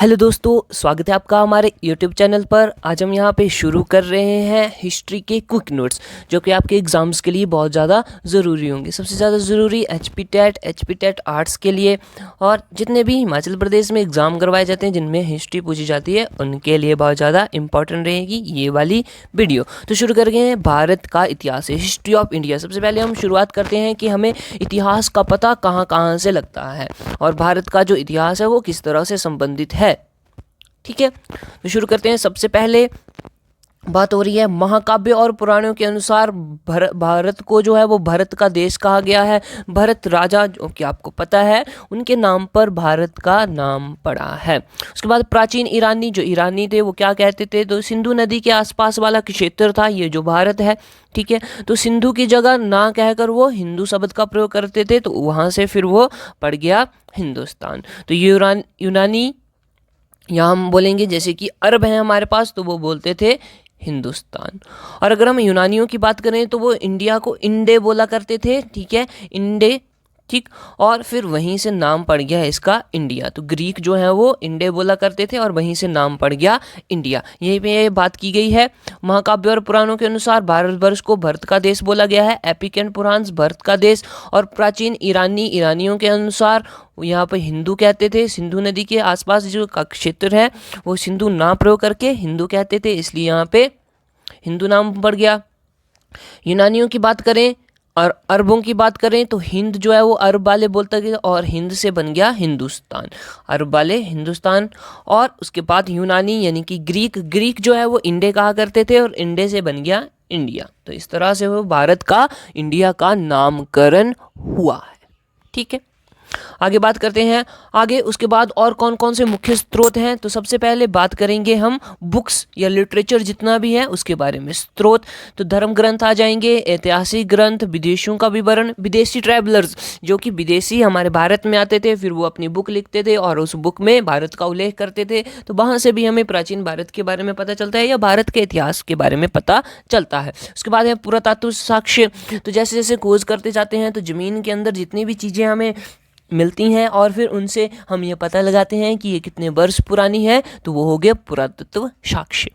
Hello दोस्तों, स्वागत है आपका हमारे यूट्यूब चैनल पर। आज हम यहाँ पे शुरू कर रहे हैं हिस्ट्री के क्विक नोट्स, जो कि आपके एग्ज़ाम्स के लिए बहुत ज़्यादा ज़रूरी होंगे। सबसे ज़्यादा ज़रूरी एच पी टेट आर्ट्स के लिए, और जितने भी हिमाचल प्रदेश में एग्ज़ाम करवाए जाते हैं जिनमें हिस्ट्री पूछी जाती है उनके लिए बहुत ज़्यादा इंपॉर्टेंट रहेगी ये वाली वीडियो। तो शुरू कर गए हैं भारत का इतिहास है, हिस्ट्री ऑफ इंडिया। सबसे पहले हम शुरुआत करते हैं कि हमें इतिहास का पता कहाँ कहाँ से लगता है और भारत का जो इतिहास है वो किस तरह से संबंधित है। ठीक है, तो शुरू करते हैं। सबसे पहले बात हो रही है महाकाव्य और पुराणों के अनुसार भारत को जो है वो भरत का देश कहा गया है। भरत राजा, जो कि आपको पता है, उनके नाम पर भारत का नाम पड़ा है। उसके बाद प्राचीन ईरानी, जो ईरानी थे वो क्या कहते थे, तो सिंधु नदी के आसपास वाला क्षेत्र था ये जो भारत है। ठीक है, तो सिंधु की जगह ना कहकर वो हिंदू शब्द का प्रयोग करते थे, तो वहाँ से फिर वो पड़ गया हिंदुस्तान। तो यूनानी, यहाँ हम बोलेंगे जैसे कि अरब है हमारे पास, तो वो बोलते थे हिंदुस्तान। और अगर हम यूनानियों की बात करें तो वो इंडिया को इंडे बोला करते थे। ठीक है, इंडे। ठीक, और फिर वहीं से नाम पड़ गया इसका इंडिया। तो ग्रीक जो है वो इंडे बोला करते थे और वहीं से नाम पड़ गया इंडिया। यहीं पे ये बात की गई है। महाकाव्य और पुराणों के अनुसार भारतवर्ष को भरत का देश बोला गया है। एपिक एंड पुराण भरत का देश। और प्राचीन ईरानियों के अनुसार यहाँ पर हिंदू कहते थे। सिंधु नदी के आसपास जो का क्षेत्र है वो सिंधु ना प्रयोग करके हिंदू कहते थे, इसलिए यहाँ पे हिंदू नाम पड़ गया। यूनानियों की बात करें और अरबों की बात करें तो हिंद जो है वो अरब वाले बोलते थे और हिंद से बन गया हिंदुस्तान, अरब वाले हिंदुस्तान। और उसके बाद यूनानी यानी कि ग्रीक जो है वो इंडे कहा करते थे और इंडे से बन गया इंडिया। तो इस तरह से वो भारत का इंडिया का नामकरण हुआ है। ठीक है, आगे बात करते हैं। आगे उसके बाद और कौन कौन से मुख्य स्रोत हैं, तो सबसे पहले बात करेंगे हम बुक्स या लिटरेचर जितना भी है उसके बारे में। स्रोत तो धर्म ग्रंथ आ जाएंगे, ऐतिहासिक ग्रंथ, विदेशों का विवरण, विदेशी ट्रैवलर्स जो कि विदेशी हमारे भारत में आते थे, फिर वो अपनी बुक लिखते थे और उस बुक में भारत का उल्लेख करते थे, तो वहाँ से भी हमें प्राचीन भारत के बारे में पता चलता है या भारत के इतिहास के बारे में पता चलता है। उसके बाद है पुरातत्व साक्ष्य। तो जैसे जैसे खोज करते जाते हैं तो ज़मीन के अंदर जितनी भी चीज़ें हमें मिलती हैं और फिर उनसे हम ये पता लगाते हैं कि ये कितने वर्ष पुरानी है, तो वो हो गया पुरातत्व साक्ष्य।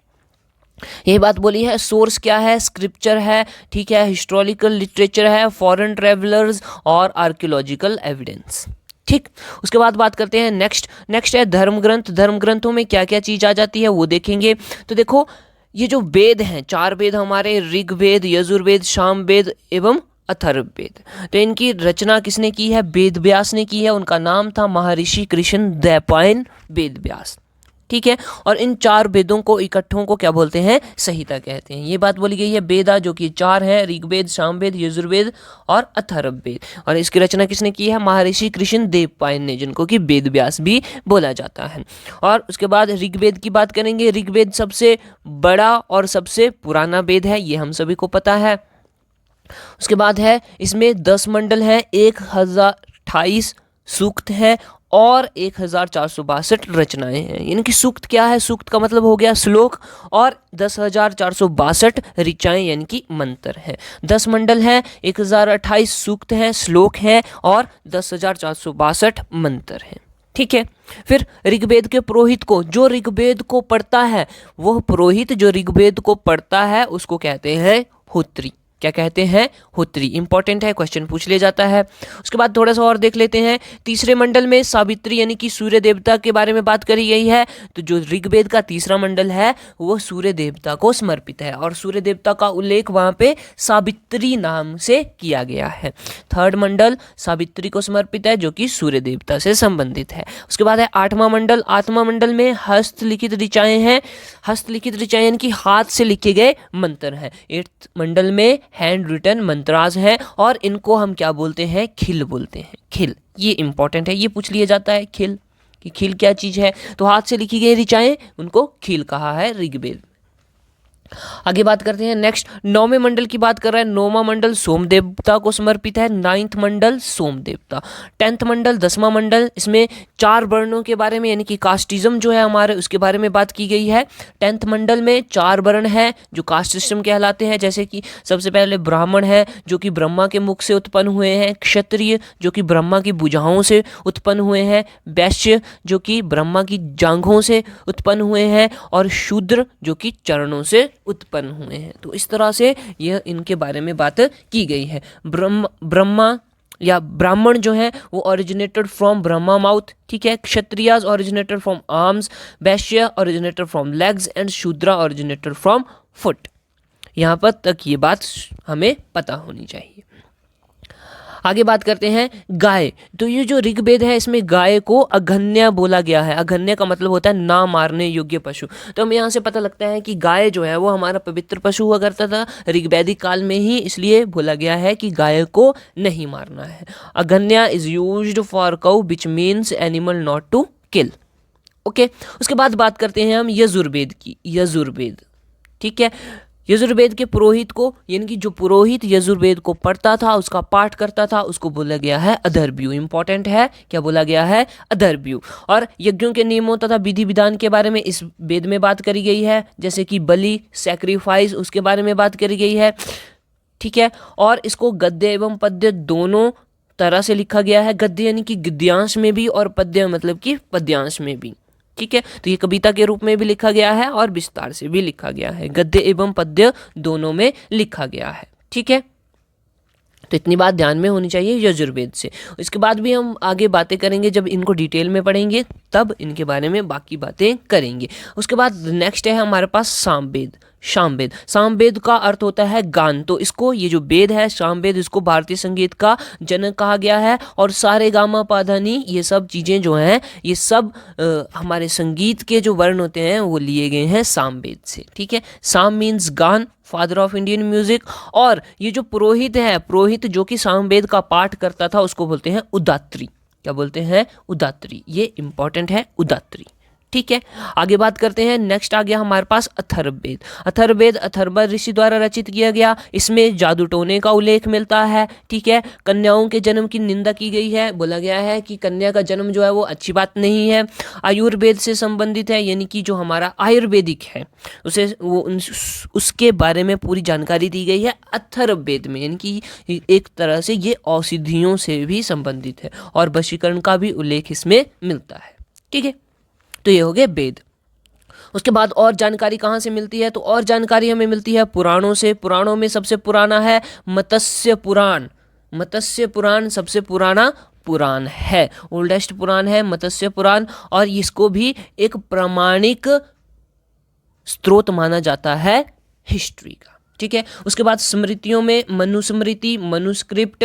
यही बात बोली है। सोर्स क्या है, स्क्रिप्चर है। ठीक है, हिस्टोरिकल लिटरेचर है, फॉरेन ट्रेवलर्स और आर्कियोलॉजिकल एविडेंस। ठीक, उसके बाद बात करते हैं नेक्स्ट है धर्म ग्रंथ। धर्म ग्रंथों में क्या क्या चीज़ आ जाती है वो देखेंगे। तो देखो, ये जो वेद हैं, 4 वेद हमारे, ऋग्वेद, यजुर्वेद, सामवेद एवं अथर्ववेद, तो इनकी रचना किसने की है, वेद व्यास ने की है। उनका नाम था महर्षि कृष्ण द्वैपायन वेद व्यास। ठीक है, और इन 4 वेदों को इकट्ठों को क्या बोलते हैं, संहिता कहते हैं। ये बात बोली गई है। वेदा जो कि 4 है, ऋग्वेद, सामवेद, यजुर्वेद और अथर्ववेद, और इसकी रचना किसने की है, महर्षि कृष्ण द्वैपायन ने, जिनको कि वेद व्यास भी बोला जाता है। और उसके बाद ऋग्वेद की बात करेंगे। ऋग्वेद सबसे बड़ा और सबसे पुराना वेद है, ये हम सभी को पता है। उसके बाद है इसमें 10 मंडल हैं, 1028 सूक्त हैं और 1462 रचनाएं हैं। यानी कि सूक्त क्या है, सूक्त का मतलब हो गया श्लोक, और 10,462 ऋचाएं यानी कि मंत्र हैं। 10 मंडल हैं, 1028 सूक्त हैं, श्लोक हैं और 10,462 मंत्र हैं। ठीक है, फिर ऋग्वेद के पुरोहित को, जो ऋग्वेद को पढ़ता है, वह पुरोहित जो ऋग्वेद को पढ़ता है उसको कहते हैं होत्री। क्या कहते हैं, होत्री। इंपॉर्टेंट है, क्वेश्चन पूछ लिया जाता है। उसके बाद थोड़ा सा और देख लेते हैं। तीसरे मंडल में सावित्री यानी कि सूर्य देवता के बारे में बात करी गई है। तो जो ऋग्वेद का तीसरा मंडल है वो सूर्य देवता को समर्पित है और सूर्य देवता का उल्लेख वहाँ पे सावित्री नाम से किया गया है। थर्ड मंडल सावित्री को समर्पित है जो कि सूर्य देवता से संबंधित है। उसके बाद है 8वां मंडल। 8वां मंडल में हस्तलिखित ऋचाएं हैं। हस्तलिखित ऋचाएं यानी कि हाथ से लिखे गए मंत्र हैं। 8th मंडल में हैंड रिटन मंत्राज हैं और इनको हम क्या बोलते हैं, खिल बोलते हैं। खिल, ये इंपॉर्टेंट है, ये पूछ लिया जाता है खिल, कि खिल क्या चीज़ है। तो हाथ से लिखी गई ऋचाएं, उनको खिल कहा है ऋग्वेद। आगे बात करते हैं नेक्स्ट, नौवें मंडल की बात कर रहे हैं। नौवां मंडल सोम देवता को समर्पित है। नाइन्थ मंडल सोम देवता। 10th मंडल 10वां मंडल, इसमें 4 वर्णों के बारे में यानी कि कास्टिज्म जो है हमारे उसके बारे में बात की गई है। 10th मंडल में 4 वर्ण हैं जो कास्ट सिस्टम कहलाते हैं, जैसे कि सबसे पहले ब्राह्मण है जो कि ब्रह्मा के मुख से उत्पन्न हुए हैं, क्षत्रिय जो कि ब्रह्मा की भुजाओं से उत्पन्न हुए हैं, वैश्य जो कि ब्रह्मा की जांघों से उत्पन्न हुए हैं, और शूद्र जो कि चरणों से उत्पन्न हुए हैं। तो इस तरह से यह इनके बारे में बात की गई है। ब्रह्मा या ब्राह्मण जो है वो ओरिजिनेटेड फ्रॉम ब्रह्मा माउथ, ठीक है। Kshatriyas originated from arms, Vaishya originated from legs and Shudra originated from foot. यहाँ पर तक ये बात हमें पता होनी चाहिए। आगे बात करते हैं गाय। तो ये जो ऋग्वेद है इसमें गाय को अघन्या बोला गया है। अघन्या का मतलब होता है ना मारने योग्य पशु। तो हमें यहाँ से पता लगता है कि गाय जो है वो हमारा पवित्र पशु हुआ करता था ऋग्वैदिक काल में ही, इसलिए बोला गया है कि गाय को नहीं मारना है। Aghanya is used for cow which means animal not to kill. Okay, उसके बाद बात करते हैं हम यजुर्वेद की। यजुर्वेद, ठीक है। यजुर्वेद के पुरोहित को यानी कि जो पुरोहित यजुर्वेद को पढ़ता था, उसका पाठ करता था, उसको बोला गया है अधर्व्यू। इंपॉर्टेंट है, क्या बोला गया है? अधर्व्यू। और यज्ञों के नियमों तथा विधि विधान के बारे में इस वेद में बात करी गई है, जैसे कि बलि, सैक्रिफाइस, उसके बारे में बात करी गई है, ठीक है। और इसको गद्य एवं पद्य दोनों तरह से लिखा गया है। गद्य यानी कि गद्यांश में भी, और पद्य मतलब कि पद्यांश में भी, ठीक है। तो ये कविता के रूप में भी लिखा गया है और विस्तार से भी लिखा गया है। गद्य एवं पद्य दोनों में लिखा गया है, ठीक है। तो इतनी बात ध्यान में होनी चाहिए यजुर्वेद से। इसके बाद भी हम आगे बातें करेंगे, जब इनको डिटेल में पढ़ेंगे तब इनके बारे में बाकी बातें करेंगे। उसके बाद नेक्स्ट है हमारे पास सामवेद। सामवेद, सामवेद का अर्थ होता है गान। तो इसको, ये जो वेद है सामवेद, इसको भारतीय संगीत का जनक कहा गया है। और सारे गामा पाधानी ये सब चीज़ें जो हैं ये सब हमारे संगीत के जो वर्ण होते हैं वो लिए गए हैं सामवेद से, ठीक है। साम मीन्स गान, फादर ऑफ इंडियन म्यूजिक। और ये जो पुरोहित है, पुरोहित जो कि सामवेद का पाठ करता था, उसको बोलते हैं उदात्री। क्या बोलते हैं? उदात्री। ये इंपॉर्टेंट है, उदात्री, ठीक है। आगे बात करते हैं। नेक्स्ट आ गया हमारे पास अथर्ववेद। अथर्ववेद अथर्व ऋषि द्वारा रचित किया गया। इसमें जादू टोने का उल्लेख मिलता है, ठीक है। कन्याओं के जन्म की निंदा की गई है। बोला गया है कि कन्या का जन्म जो है वो अच्छी बात नहीं है। आयुर्वेद से संबंधित है, यानी कि जो हमारा आयुर्वेदिक है उसे उसके बारे में पूरी जानकारी दी गई है अथर्ववेद में, यानी कि एक तरह से ये औषधियों से भी संबंधित है, और वशीकरण का भी उल्लेख इसमें मिलता है, ठीक है। तो ये हो गए वेद। उसके बाद और जानकारी कहाँ से मिलती है? तो और जानकारी हमें मिलती है पुराणों से। पुराणों में सबसे पुराना है मत्स्य पुराण। मत्स्य पुराण सबसे पुराना पुराण है, ओल्डेस्ट पुराण है मत्स्य पुराण, और इसको भी एक प्रामाणिक स्रोत माना जाता है हिस्ट्री का, ठीक है। उसके बाद स्मृतियों में मनुस्मृति, मनुस्क्रिप्ट,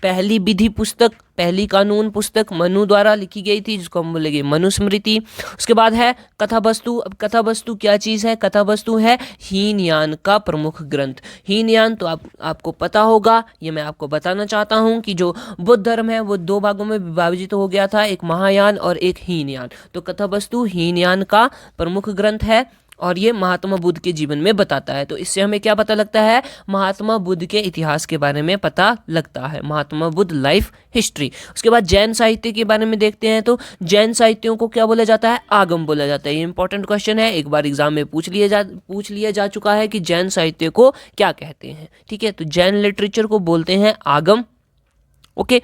पहली विधि पुस्तक, पहली कानून पुस्तक मनु द्वारा लिखी गई थी, जिसको हम बोलेंगे मनुस्मृति। उसके बाद है कथा वस्तु। अब कथा वस्तु क्या चीज़ है? कथा वस्तु है हीनयान का प्रमुख ग्रंथ। हीनयान तो आपको पता होगा, ये मैं आपको बताना चाहता हूँ कि जो बुद्ध धर्म है वो 2 भागों में विभाजित हो गया था, एक महायान और एक हीनयान। तो कथा वस्तु हीनयान का प्रमुख ग्रंथ है, और ये महात्मा बुद्ध के जीवन में बताता है। तो इससे हमें क्या पता लगता है? महात्मा बुद्ध के इतिहास के बारे में पता लगता है, महात्मा बुद्ध लाइफ हिस्ट्री। उसके बाद जैन साहित्य के बारे में देखते हैं। तो जैन साहित्यों को क्या बोला जाता है? आगम बोला जाता है। ये इंपॉर्टेंट क्वेश्चन है, एक बार एग्जाम में पूछ लिया जा चुका है कि जैन साहित्य को क्या कहते हैं, ठीक है। तो जैन लिटरेचर को बोलते हैं आगम, ओके।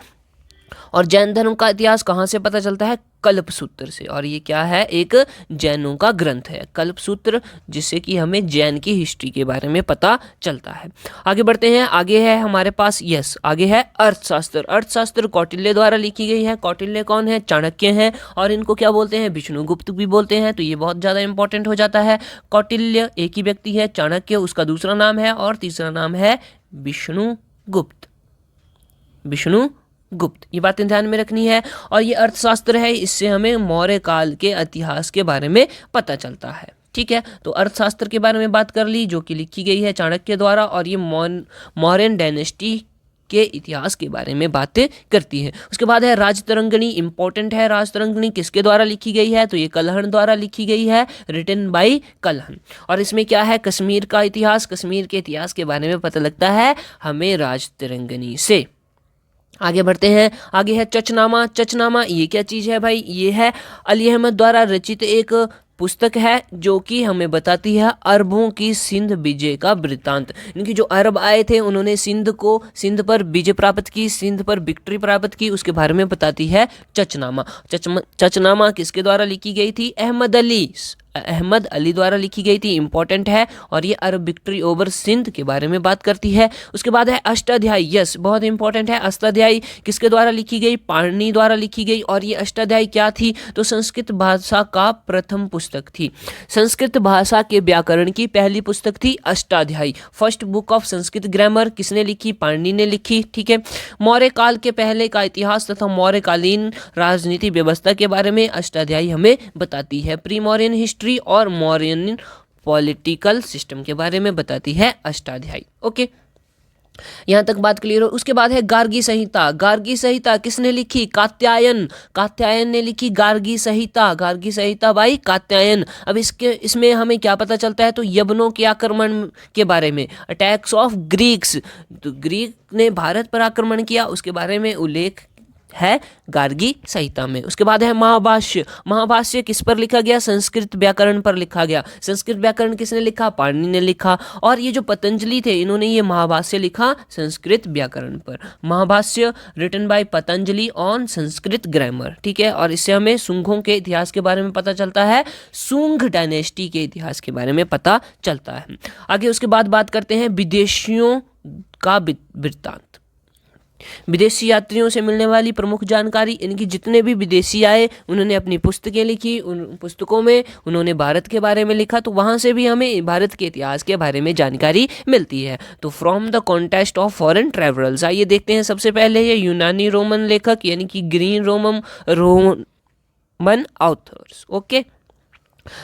और जैन धर्म का इतिहास कहाँ से पता चलता है? कल्पसूत्र से। और ये क्या है? एक जैनों का ग्रंथ है कल्पसूत्र, जिससे कि हमें जैन की हिस्ट्री के बारे में पता चलता है। आगे बढ़ते हैं। आगे है हमारे पास आगे है अर्थशास्त्र। अर्थशास्त्र कौटिल्य द्वारा लिखी गई है। कौटिल्य कौन है? चाणक्य हैं, और इनको क्या बोलते हैं? विष्णुगुप्त भी बोलते हैं। तो ये बहुत ज़्यादा इंपॉर्टेंट हो जाता है। कौटिल्य एक ही व्यक्ति है, चाणक्य उसका दूसरा नाम है, और तीसरा नाम है विष्णुगुप्त। गुप्त, ये बातें ध्यान में रखनी है। और ये अर्थशास्त्र है, इससे हमें मौर्य काल के इतिहास के बारे में पता चलता है, ठीक है। तो अर्थशास्त्र के बारे में बात कर ली, जो कि लिखी गई है चाणक्य द्वारा, और ये मौर्यन डायनेस्टी के इतिहास के बारे में बातें करती है। उसके बाद है राजतरंगिणी, इंपॉर्टेंट है। राजतरंगिणी किसके द्वारा लिखी गई है? तो ये कल्हण द्वारा लिखी गई है, रिटन बाय कल्हण। और इसमें क्या है? कश्मीर का इतिहास, कश्मीर के इतिहास के बारे में पता लगता है हमें राजतरंगिणी से। आगे बढ़ते हैं, आगे है चचनामा। चचनामा ये क्या चीज़ है भाई? ये है अली अहमद द्वारा रचित एक पुस्तक है जो कि हमें बताती है अरबों की सिंध विजय का वृत्तांत। इनकी जो अरब आए थे उन्होंने सिंध पर विजय प्राप्त की, सिंध पर विक्ट्री प्राप्त की, उसके बारे में बताती है चचनामा। चचनामा किसके द्वारा लिखी गई थी? अहमद अली द्वारा लिखी गई थी, इंपॉर्टेंट है। और ये अरब विक्ट्री ओवर सिंध के बारे में बात करती है। उसके बाद है अष्टाध्यायी, यस बहुत इंपॉर्टेंट है। अष्टाध्यायी किसके द्वारा लिखी गई? पाणिनि द्वारा लिखी गई। और ये अष्टाध्यायी क्या थी? तो संस्कृत भाषा का प्रथम पुस्तक थी। संस्कृत भाषा के व्याकरण की पहली पुस्तक थी Ashtadhyayi. First book of Sanskrit grammar किसने लिखी? पाणिनि ने लिखी। ठीक है। मौर्य काल के पहले का इतिहास तथा मौर्यकालीन राजनीति व्यवस्था के बारे में अष्टाध्यायी हमें बताती है। प्री मौर्यन हिस्ट्री और मौर्यन पॉलिटिकल सिस्टम के बारे में बताती है अष्टाध्यायी। ओके, यहां तक बात क्लियर हो। उसके बाद है गार्गी संहिता। गार्गी संहिता किसने लिखी? कात्यायन ने लिखी गार्गी संहिता। गार्गी संहिता बाई कात्यायन। अब इसमें हमें क्या पता चलता है? तो यवनों के आक्रमण के बारे में, अटैक्स ऑफ ग्रीक्स, तो ग्रीक ने भारत पर आक्रमण किया, उसके बारे में उल्लेख है गार्गी संहिता में। उसके बाद है महाभाष्य। महाभाष्य किस पर लिखा गया? संस्कृत व्याकरण पर लिखा गया। संस्कृत व्याकरण किसने लिखा? पाणिनि ने लिखा। और ये जो पतंजलि थे इन्होंने ये महाभाष्य लिखा संस्कृत व्याकरण पर। Mahabhashya written by Patanjali on Sanskrit grammar. ठीक है। और इससे हमें शुंगों के इतिहास के बारे में पता चलता है, शुंग डायनेस्टी के इतिहास के बारे में पता चलता है। आगे उसके बाद बात करते हैं विदेशियों का वृत्तांत। विदेशी यात्रियों से मिलने वाली प्रमुख जानकारी। इनकी जितने भी विदेशी आए उन्होंने अपनी पुस्तकें लिखी, उन पुस्तकों में उन्होंने भारत के बारे में लिखा, तो वहाँ से भी हमें भारत के इतिहास के बारे में जानकारी मिलती है। तो from the context of foreign travellers, आइए देखते हैं। सबसे पहले ये यूनानी रोमन लेखक यानी कि ग्रीक रोमन ऑथर्स। ओके,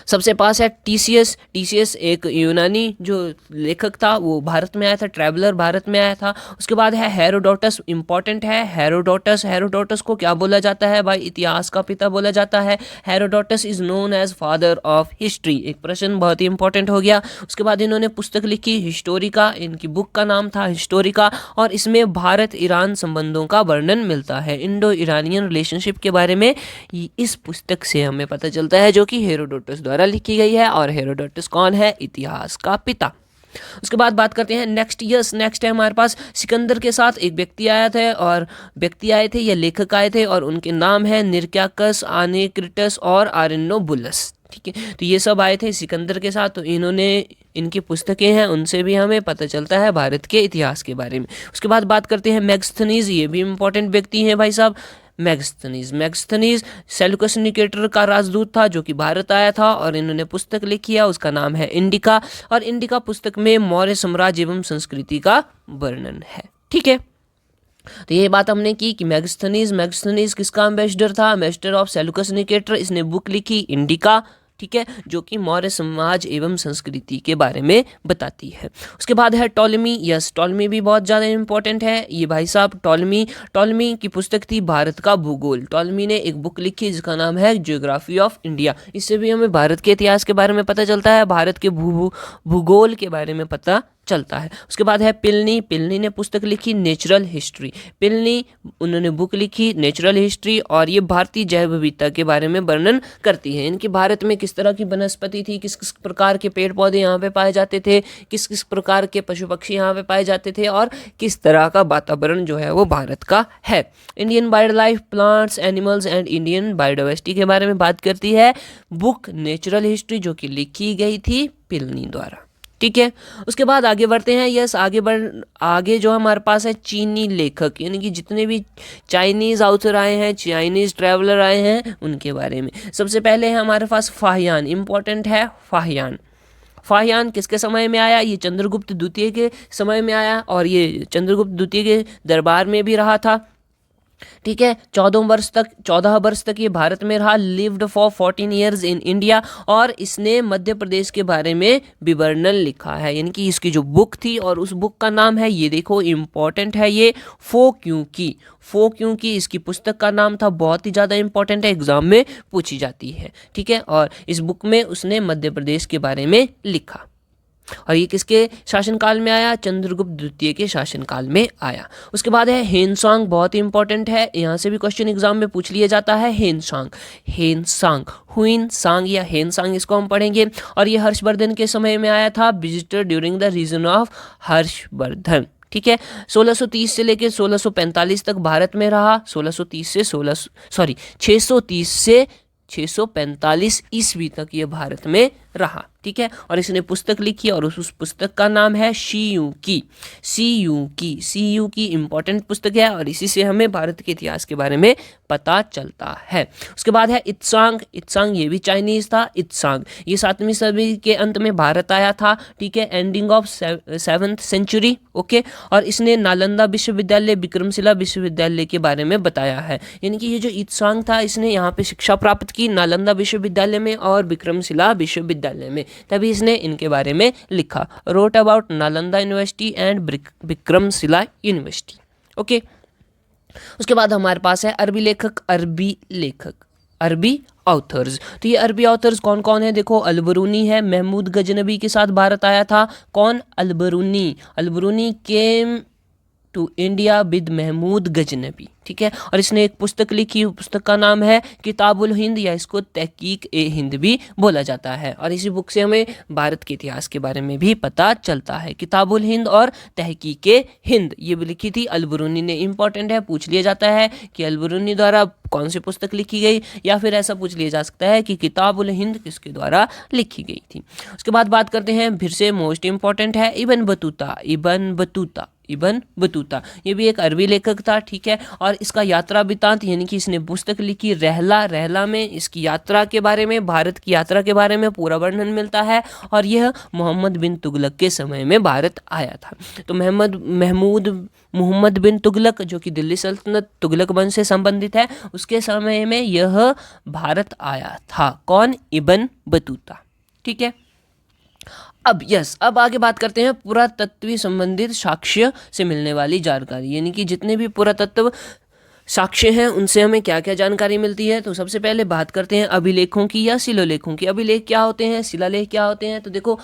सबसे पास है टीसीएस एक यूनानी जो लेखक था, वो भारत में आया था, ट्रैवलर भारत में आया था। उसके बाद है हेरोडोटस, इंपॉर्टेंट है हेरोडोटस को क्या बोला जाता है भाई? इतिहास का पिता बोला जाता है। Herodotus is known as father of history, एक प्रश्न बहुत ही इंपॉर्टेंट हो गया। उसके बाद इन्होंने पुस्तक लिखी हिस्टोरिका, इनकी बुक का नाम था हिस्टोरिका, और इसमें भारत ईरान संबंधों का वर्णन मिलता है। इंडो ईरानियन रिलेशनशिप के बारे में इस पुस्तक से हमें पता चलता है, जो कि हेरोडोटस द्वारा लिखी गई है। और हेरोडोटस कौन है? इतिहास का पिता। उसके बाद बात करते हैं नेक्स्ट है हमारे पास सिकंदर के साथ एक व्यक्ति आए थे या लेखक आए थे, और उनके नाम है निरक्याकस, आनेक्रिटस और आरिनोबुलस। ठीक है, तो ये सब आए थे सिकंदर के साथ, तो इनकी पुस्तकें हैं, उनसे भी हमें पता चलता है भारत के इतिहास के बारे में। उसके बाद बात करते हैं मैगस्थनीज, ये भी इंपॉर्टेंट व्यक्ति हैं भाई साहब। मैगस्थनीज सेल्यूकस निकेटर का राजदूत था जो कि भारत आया था, और इन्होंने पुस्तक लिखी है, उसका नाम है इंडिका। और इंडिका पुस्तक में मौर्य साम्राज्य एवं संस्कृति का वर्णन है। ठीक है, तो ये बात हमने की कि मैगस्थनीज किसका एम्बेसडर था? Ambassador of Seleucus Nicator. इसने बुक लिखी इंडिका, ठीक है, जो कि मौर्य समाज एवं संस्कृति के बारे में बताती है। उसके बाद है टॉलमी। यस, टॉलमी भी बहुत ज़्यादा इंपॉर्टेंट है ये भाई साहब। टॉलमी की पुस्तक थी भारत का भूगोल। टॉलमी ने एक बुक लिखी जिसका नाम है ज्योग्राफी ऑफ इंडिया। इससे भी हमें भारत के इतिहास के बारे में पता चलता है, भारत के भूगोल के बारे में पता चलता है। उसके बाद है पिलनी ने पुस्तक लिखी नेचुरल हिस्ट्री। उन्होंने बुक लिखी नेचुरल हिस्ट्री, और ये भारतीय जैव विविधता के बारे में वर्णन करती है। इनकी भारत में किस तरह की वनस्पति थी, किस किस प्रकार के पेड़ पौधे यहाँ पे पाए जाते थे, किस किस प्रकार के पशु पक्षी यहाँ पे पाए जाते थे, और किस तरह का वातावरण जो है वो भारत का है। Indian wild life, plants, animals and Indian biodiversity के बारे में बात करती है बुक नेचुरल हिस्ट्री, जो कि लिखी गई थी पिलनी द्वारा। ठीक है, उसके बाद आगे बढ़ते हैं। यस, आगे जो हमारे पास है चीनी लेखक, यानी कि जितने भी चाइनीज़ ऑथर आए हैं, चाइनीज़ ट्रैवलर आए हैं, उनके बारे में। सबसे पहले है हमारे पास फाहियान, इंपॉर्टेंट है फाहियान किसके समय में आया? ये चंद्रगुप्त द्वितीय के समय में आया, और ये चंद्रगुप्त द्वितीय के दरबार में भी रहा था। ठीक है। 14 वर्ष तक ये भारत में रहा, lived for 14 years in India, और इसने मध्य प्रदेश के बारे में विवरण लिखा है, यानी कि इसकी जो बुक थी, और उस बुक का नाम है, ये देखो इंपॉर्टेंट है ये, फो क्यों की इसकी पुस्तक का नाम था, बहुत ही ज़्यादा इंपॉर्टेंट है, एग्जाम में पूछी जाती है। ठीक है, और इस बुक में उसने मध्य प्रदेश के बारे में लिखा, और ये किसके शासनकाल में आया? चंद्रगुप्त द्वितीय के शासनकाल में आया। उसके बाद है हेनसांग, बहुत ही इंपॉर्टेंट है, यहाँ से भी क्वेश्चन एग्जाम में पूछ लिया जाता है। हेनसांग हुइन सांग या हेनसांग, इसको हम पढ़ेंगे, और ये हर्षवर्धन के समय में आया था, visitor during the region of Harshavardhana. ठीक है, 1630 से लेकर 1645 तक भारत में रहा, 630 से 645 ईस्वी तक ये भारत में रहा। ठीक है, और इसने पुस्तक लिखी, और उस पुस्तक का नाम है सी यू की इंपॉर्टेंट पुस्तक है, और इसी से हमें भारत के इतिहास के बारे में पता चलता है। उसके बाद है इत्सांग, ये भी चाइनीज था। इत्सांग ये 7वीं सदी के अंत में भारत आया था। ठीक है, ending of 7th century. Okay, और इसने नालंदा विश्वविद्यालय, विक्रमशिला विश्वविद्यालय के बारे में बताया है, यानी कि ये जो इत्सांग था, इसने यहाँ पे शिक्षा प्राप्त की नालंदा विश्वविद्यालय में और विक्रमशिला विश्वविद्यालय में, तभी इसने इनके बारे में लिखा। Wrote about Nalanda university and Vikramshila university. Okay, उसके बाद हमारे पास है अरबी ऑथर्स। तो ये अरबी ऑथर्स कौन कौन है? देखो, अलबरूनी है, महमूद गजनबी के साथ भारत आया था। कौन? Alberuni came to India with Mahmud Ghaznavi. ठीक है, और इसने एक पुस्तक लिखी, पुस्तक का नाम है किताबुल हिंद, या इसको तहकीक ए हिंद भी बोला जाता है, और इसी बुक से हमें भारत के इतिहास के बारे में भी पता चलता है। किताबुल हिंद और तहकीक ए हिंद ये भी लिखी थी अलबरूनी ने। इंपॉर्टेंट है, पूछ लिया जाता है कि अलबरूनी द्वारा कौन सी पुस्तक लिखी गई, या फिर ऐसा पूछ लिया जा सकता है कि किताबुल हिंद किसके द्वारा लिखी गई थी। उसके बाद बात करते हैं, फिर से मोस्ट इंपॉर्टेंट है इबन बतूता, ये भी एक अरबी लेखक था। ठीक है, और इसका यात्रा वृत्तांत, यानी कि इसने पुस्तक लिखी रहला में इसकी यात्रा के बारे में, भारत की यात्रा के बारे में पूरा वर्णन मिलता है, और यह मोहम्मद बिन तुगलक के समय में भारत आया था। तो मोहम्मद बिन तुगलक, जो कि दिल्ली सल्तनत तुगलक वंश से संबंधित है, उसके समय में यह भारत आया था। कौन? Ibn Battuta. ठीक है, अब आगे बात करते हैं पुरातत्वीय संबंधित साक्ष्य से मिलने वाली जानकारी, यानी कि जितने भी पुरातत्व साक्ष्य हैं उनसे हमें क्या क्या जानकारी मिलती है। तो सबसे पहले बात करते हैं अभिलेखों की या शिलालेखों की। अभिलेख क्या होते हैं, शिलालेख क्या होते हैं? तो देखो,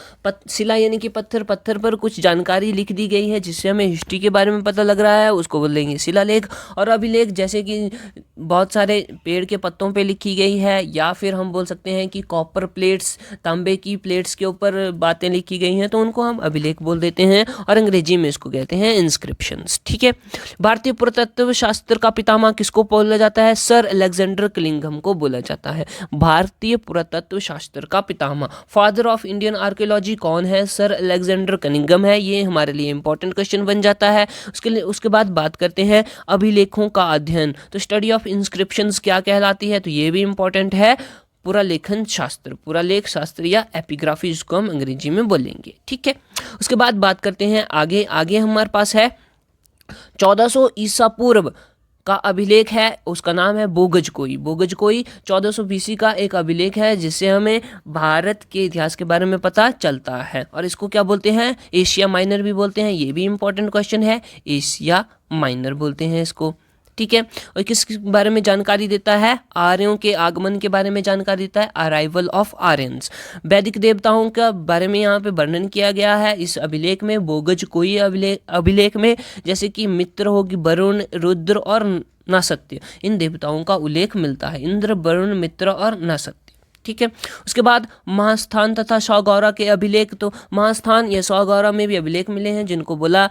शिला यानी कि पत्थर पर कुछ जानकारी लिख दी गई है जिससे हमें हिस्ट्री के बारे में पता लग रहा है, उसको बोलेंगे शिलालेख। और अभिलेख जैसे कि बहुत सारे पेड़ के पत्तों पे लिखी गई है, या फिर हम बोल सकते हैं कि कॉपर प्लेट्स, तांबे की प्लेट्स के ऊपर बातें लिखी गई हैं, तो उनको हम अभिलेख बोल देते हैं, और अंग्रेजी में इसको कहते हैं इंस्क्रिप्शंस। ठीक है, भारतीय पुरातत्व शास्त्र का पितामह किसको बोला जाता है? सर अलेक्जेंडर कलिंगम को बोला जाता है भारतीय पुरातत्व शास्त्र का पितामह। फादर ऑफ इंडियन आर्कियोलॉजी कौन है? सर अलेक्जेंडर कलिंगम है। ये हमारे लिए इंपॉर्टेंट क्वेश्चन बन जाता है। उसके बाद बात करते हैं अभिलेखों का अध्ययन। तो स्टडी ऑफ इंस्क्रिप्शंस क्या कहलाती है? तो ये भी इंपॉर्टेंट है, पुरालेख शास्त्र या एपिग्राफी, जिसको हम अंग्रेजी में बोलेंगे। ठीक है, उसके बाद बात करते हैं आगे हमारे पास है 1400 ईसा पूर्व का अभिलेख है, उसका नाम है बोगजकोई 1400 BC का एक अभिलेख है, जिससे हमें भारत के इतिहास के बारे में पता चलता है, और इसको क्या बोलते हैं? एशिया माइनर भी बोलते हैं। ये भी इंपॉर्टेंट क्वेश्चन है, एशिया माइनर बोलते हैं इसको। ठीक है, और किस बारे में जानकारी देता है? आर्यों के आगमन के बारे में जानकारी देता है, अराइवल ऑफ आर्यंस। वैदिक देवताओं का बारे में यहाँ पे वर्णन किया गया है इस अभिलेख में, बोगजकोई अभिलेख में, जैसे कि मित्र होगी, वरुण, रुद्र और नसत्य, इन देवताओं का उल्लेख मिलता है, इंद्र, वरुण, मित्र और नसत्य। ठीक है, उसके बाद महास्थान तथा सौगौरा के अभिलेख। तो महास्थान या सौगौरा में भी अभिलेख मिले हैं, जिनको बोला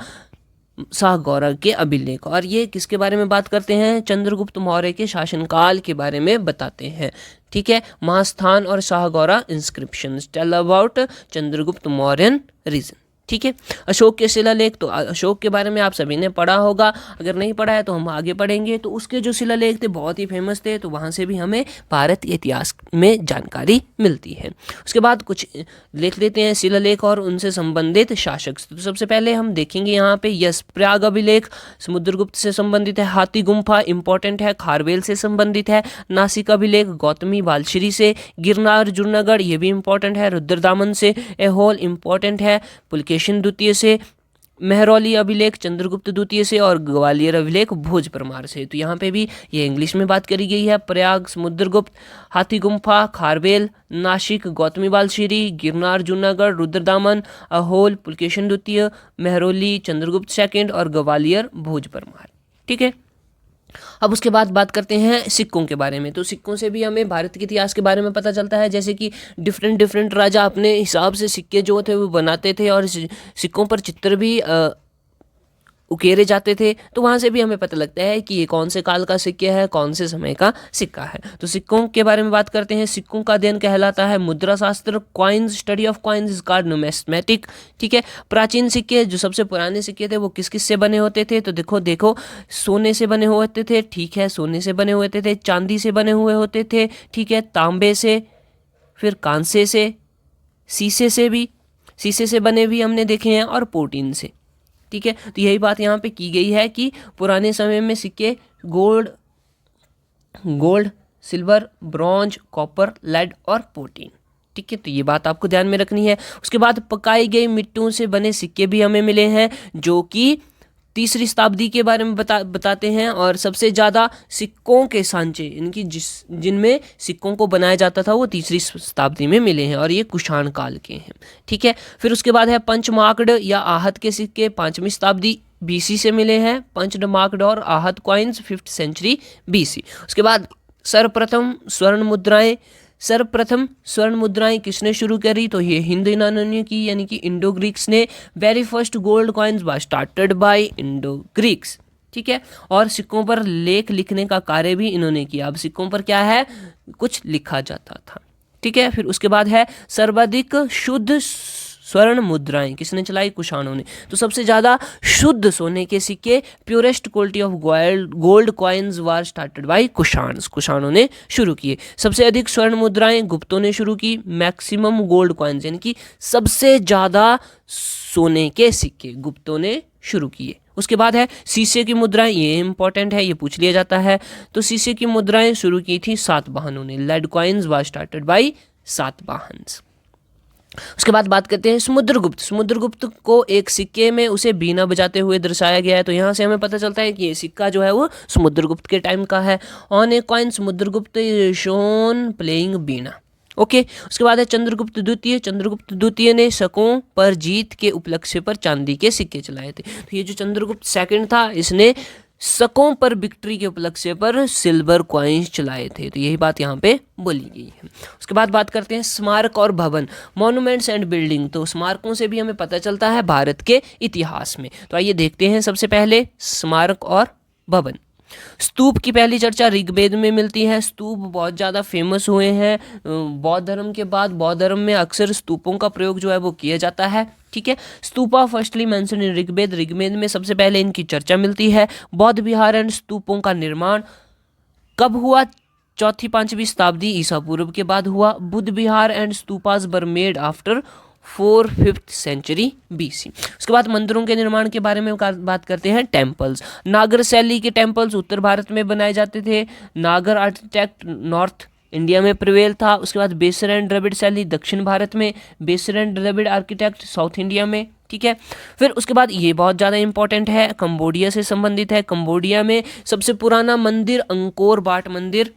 शाहगौरा के अभिलेख, और ये किसके बारे में बात करते हैं? चंद्रगुप्त मौर्य के शासनकाल के बारे में बताते हैं। ठीक है, महास्थान और Sohgaura inscriptions tell about Chandragupta Mauryan region. ठीक है। अशोक के शिलालेख, तो अशोक के बारे में आप सभी ने पढ़ा होगा, अगर नहीं पढ़ा है तो हम आगे पढ़ेंगे। तो उसके जो शिलालेख थे बहुत ही फेमस थे, तो वहाँ से भी हमें भारत के इतिहास में जानकारी मिलती है। उसके बाद कुछ लिख लेते हैं शिलालेख और उनसे संबंधित शासक। तो सबसे पहले हम देखेंगे यहाँ पे यस प्रयाग अभिलेख समुद्रगुप्त से संबंधित है। हाथी गुम्फा इंपॉर्टेंट है, खारवेल से संबंधित है। नासिक अभिलेख गौतमी बालश्री से। गिरनार जुनागढ़ ये भी इंपॉर्टेंट है, रुद्रदामन से। एहोल इंपॉर्टेंट है, पुलकेशिन द्वितीय से। मेहरौली अभिलेख चंद्रगुप्त द्वितीय से। और ग्वालियर अभिलेख भोज परमार से। तो यहाँ पे भी ये इंग्लिश में बात करी गई है। प्रयाग समुद्रगुप्त, हाथी गुम्फा खारवेल, नासिक गौतमी बालश्री, गिरनार जूनागढ़ रुद्रदामन, अहोल पुलकेशिन द्वितीय, मेहरौली चंद्रगुप्त सेकंड और ग्वालियर भोज परमार। ठीक है। अब उसके बाद बात करते हैं सिक्कों के बारे में। तो सिक्कों से भी हमें भारत के इतिहास के बारे में पता चलता है, जैसे कि डिफरेंट राजा अपने हिसाब से सिक्के जो थे वो बनाते थे और सिक्कों पर चित्र भी उकेरे जाते थे। तो वहाँ से भी हमें पता लगता है कि ये कौन से काल का सिक्का है, कौन से समय का सिक्का है। तो सिक्कों के बारे में बात करते हैं। सिक्कों का अध्ययन कहलाता है मुद्रा शास्त्र। Coins, study of coins is called numismatic. ठीक है। प्राचीन सिक्के, जो सबसे पुराने सिक्के थे वो किस किस से बने होते थे? तो देखो सोने से बने हुए होते थे। ठीक है, सोने से बने हुए होते थे। चांदी से बने हुए होते थे। ठीक है, तांबे से, फिर कांसे से, शीशे से बने भी हमने देखे हैं, और पोटीन से। ठीक है। तो यही बात यहाँ पे की गई है कि पुराने समय में सिक्के gold, silver, bronze, copper, lead और पोटीन। ठीक है। तो ये बात आपको ध्यान में रखनी है। उसके बाद पकाई गई मिट्टियों से बने सिक्के भी हमें मिले हैं, जो कि तीसरी शताब्दी के बारे में बताते हैं। और सबसे ज़्यादा सिक्कों के सांचे इनकी जिनमें सिक्कों को बनाया जाता था वो तीसरी शताब्दी में मिले हैं, और ये कुषाण काल के हैं। ठीक है। फिर उसके बाद है पंचमाकड़ या आहत के सिक्के 5वीं शताब्दी BC से मिले हैं। पंचमाकड़ और आहत कॉइन्स 5th सेंचुरी BC। उसके बाद सर्वप्रथम स्वर्ण मुद्राएं किसने शुरू करी? तो ये हिंद यूनानियों ने की, यानी कि इंडो ग्रीक्स ने। Very first gold coins was started by Indo Greeks. ठीक है। और सिक्कों पर लेख लिखने का कार्य भी इन्होंने किया। अब सिक्कों पर क्या है, कुछ लिखा जाता था। ठीक है। फिर उसके बाद है सर्वाधिक शुद्ध स्वर्ण मुद्राएं किसने चलाई? कुषाणों ने। तो सबसे ज़्यादा शुद्ध सोने के सिक्के, purest quality of gold coins were started by कुषाणों ने शुरू किए। सबसे अधिक स्वर्ण मुद्राएं गुप्तों ने शुरू की। मैक्सिमम गोल्ड कॉइन्स, यानी कि सबसे ज़्यादा सोने के सिक्के गुप्तों ने शुरू किए। उसके बाद है शीशे की मुद्राएं, ये इंपॉर्टेंट है, ये पूछ लिया जाता है। तो शीशे की मुद्राएं शुरू की थी सातवाहनों ने। Lead coins were started by Satavahanas. उसके बाद बात करते हैं समुद्रगुप्त को एक सिक्के में उसे बीना बजाते हुए दर्शाया गया है। तो यहाँ से हमें पता चलता है कि ये सिक्का जो है वो समुद्रगुप्त के टाइम का है। On a coin Samudragupta shown playing veena. Okay. उसके बाद है चंद्रगुप्त द्वितीय ने शकों पर जीत के उपलक्ष्य पर चांदी के सिक्के चलाए थे। तो ये जो चंद्रगुप्त सेकंड था, इसने शकों पर विक्ट्री के उपलक्ष्य पर सिल्वर कॉइन्स चलाए थे। तो यही बात यहाँ पे बोली गई है। उसके बाद बात करते हैं स्मारक और भवन, मॉन्यूमेंट्स एंड बिल्डिंग। तो स्मारकों से भी हमें पता चलता है भारत के इतिहास में। तो आइए देखते हैं सबसे पहले स्मारक और भवन। स्तूप की पहली चर्चा ऋग्वेद में मिलती है। स्तूप बहुत ज़्यादा फेमस हुए हैं बौद्ध धर्म के बाद। बौद्ध धर्म में अक्सर स्तूपों का प्रयोग जो है वो किया जाता है। ठीक है। Stupa firstly mention in Rigveda में सबसे पहले इनकी चर्चा मिलती है। बौद्ध विहार एंड स्तूपों का निर्माण कब हुआ? 4वीं-5वीं शताब्दी ईसा पूर्व के बाद हुआ। Buddha vihara and stupas were made after 4th century BC। उसके बाद मंदिरों के निर्माण के बारे में बात करते हैं। टेम्पल्स, नागर शैली के टेम्पल्स उत्तर भारत में बनाए जाते थे। नागर आर्किटेक्ट नॉर्थ इंडिया में प्रिवेल था। उसके बाद बेसर एंड द्रविड़ शैली दक्षिण भारत में। Vesara and Dravida architect south India में। ठीक है। फिर उसके बाद ये बहुत ज़्यादा इंपॉर्टेंट है, कंबोडिया से संबंधित है। कंबोडिया में सबसे पुराना मंदिर अंकोर वाट मंदिर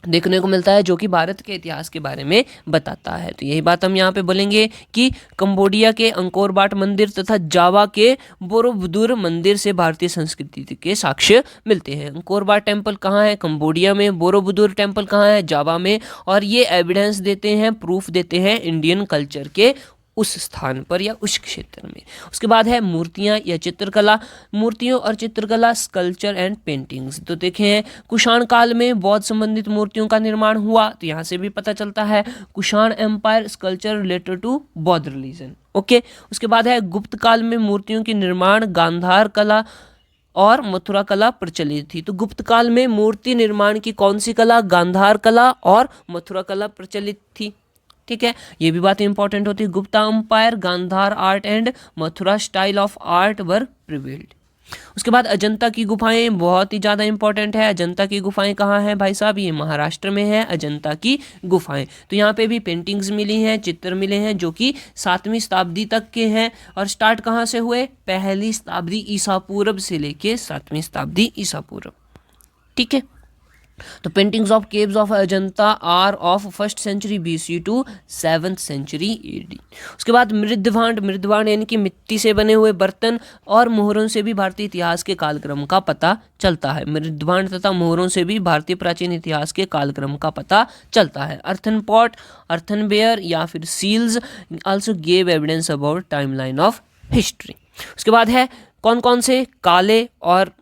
देखने को मिलता है, जो कि भारत के इतिहास के बारे में बताता है। तो यही बात हम यहाँ पे बोलेंगे कि कंबोडिया के अंकोर वाट मंदिर तथा जावा के बोरोबुदुर मंदिर से भारतीय संस्कृति के साक्ष्य मिलते हैं। अंकोर वाट टेम्पल कहाँ है? कंबोडिया में। बोरोबुदुर टेम्पल कहाँ है? जावा में। और ये एविडेंस देते हैं, प्रूफ देते हैं इंडियन कल्चर के उस स्थान पर या उस क्षेत्र में। उसके बाद है मूर्तियाँ या चित्रकला। मूर्तियों और चित्रकला, स्कल्पचर एंड पेंटिंग्स। तो देखें कुषाण काल में बौद्ध संबंधित मूर्तियों का निर्माण हुआ, तो यहाँ से भी पता चलता है Kushan empire, sculpture related to Baudh religion. Okay, उसके बाद है गुप्त काल में मूर्तियों के निर्माण, गांधार कला और मथुरा कला प्रचलित थी। तो गुप्त काल में मूर्ति निर्माण की कौन सी कला? गांधार कला और मथुरा कला प्रचलित थी। ठीक है, ये भी बात इंपॉर्टेंट होती है। Gupta empire, Gandhara art and Mathura style of art were prevailed. उसके बाद अजंता की गुफाएं बहुत ही ज़्यादा इंपॉर्टेंट है। अजंता की गुफाएं कहाँ हैं भाई साहब? ये महाराष्ट्र में है अजंता की गुफाएं। तो यहाँ पे भी पेंटिंग्स मिली हैं, चित्र मिले हैं जो कि 7वीं शताब्दी तक के हैं। और स्टार्ट कहाँ से हुए? पहली शताब्दी ईसा पूर्व से लेके 7वीं शताब्दी ईसा पूर्व। ठीक है, तो paintings of caves of Ajanta are of 1st century BC to 7th century AD। उसके बाद मृदभांड यानी कि मिट्टी से बने हुए बर्तन और मोहरों से भी भारतीय इतिहास के कालक्रम का पता चलता है। मृदभांड तथा मोहरों से भी भारतीय प्राचीन इतिहास के कालक्रम का पता चलता है। अर्थन पॉट, अर्थनवेयर या फिर seals also gave evidence about timeline of history. उसके बाद है कौन कौन से काले और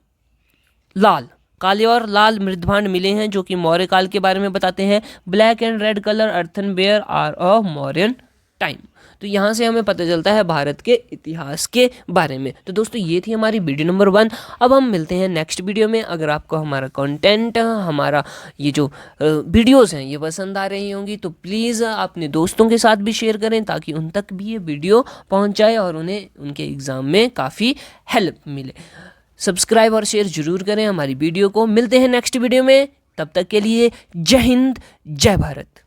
लाल मृदभांड मिले हैं जो कि मौर्य काल के बारे में बताते हैं। Black and red colour earthenware are of Mauryan time. तो यहाँ से हमें पता चलता है भारत के इतिहास के बारे में। तो दोस्तों ये थी हमारी वीडियो नंबर 1। अब हम मिलते हैं नेक्स्ट वीडियो में। अगर आपको हमारा कंटेंट, हमारा ये जो वीडियोस हैं ये पसंद आ रही होंगी तो प्लीज़ अपने दोस्तों के साथ भी शेयर करें ताकि उन तक भी ये वीडियो पहुँच जाए और उन्हें उनके एग्ज़ाम में काफ़ी हेल्प मिले। सब्सक्राइब और शेयर जरूर करें हमारी वीडियो को। मिलते हैं नेक्स्ट वीडियो में, तब तक के लिए जय हिंद, जय भारत।